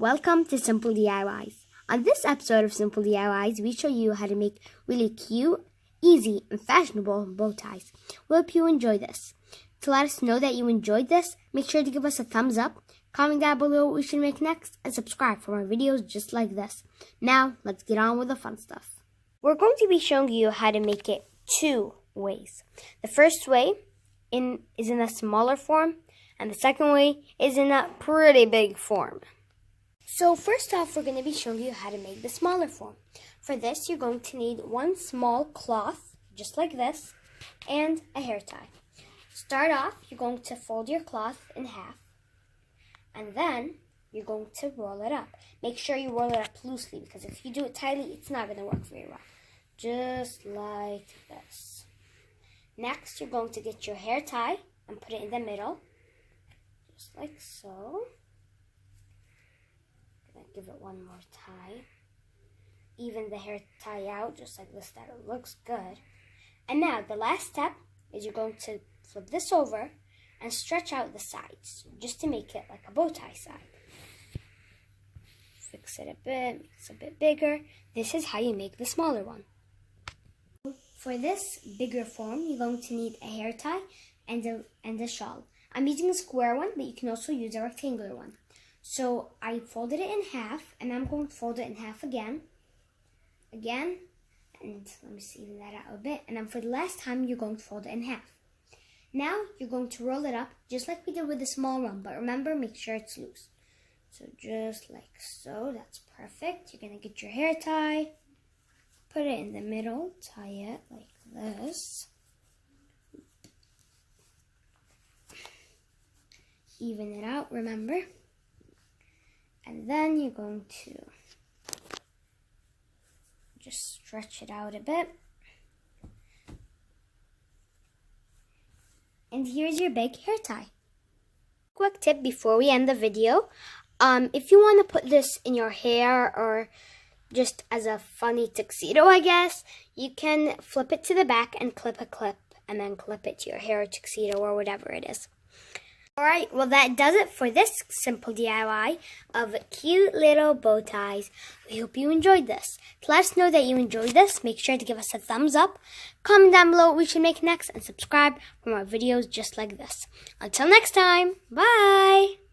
Welcome to Simple DIYs. On this episode of Simple DIYs, we show you how to make really cute, easy, and fashionable bow ties. We hope you enjoy this. To let us know that you enjoyed this, make sure to give us a thumbs up, comment down below what we should make next, and subscribe for more videos just like this. Now, let's get on with the fun stuff. We're going to be showing you how to make it two ways. The first way is in a smaller form, and the second way is in a pretty big form. So first off, we're going to be showing you how to make the smaller form. For this, you're going to need one small cloth, just like this, and a hair tie. Start off, you're going to fold your cloth in half, and then you're going to roll it up. Make sure you roll it up loosely, because if you do it tightly, it's not going to work very well. Just like this. Next, you're going to get your hair tie and put it in the middle, just like so. Give it one more tie. Even the hair tie out just like this, that it looks good. And now the last step is you're going to flip this over and stretch out the sides just to make it like a bow tie side. Fix it a bit, make it a bit bigger. This is how you make the smaller one. For this bigger form, you're going to need a hair tie and a shawl. I'm using a square one, but you can also use a rectangular one. So I folded it in half, and I'm going to fold it in half again, and let me even that out a bit, and then for the last time, you're going to fold it in half. Now, you're going to roll it up, just like we did with the small one, but remember, make sure it's loose. So just like so, that's perfect. You're going to get your hair tie, put it in the middle, tie it like this. Even it out, remember. And then you're going to just stretch it out a bit. And here's your big hair tie. Quick tip before we end the video. If you want to put this in your hair or just as a funny tuxedo, I guess, you can flip it to the back and clip a clip and then clip it to your hair or tuxedo or whatever it is. Alright, well that does it for this simple DIY of cute little bow ties. We hope you enjoyed this. To let us know that you enjoyed this, make sure to give us a thumbs up, comment down below what we should make next, and subscribe for more videos just like this. Until next time, bye!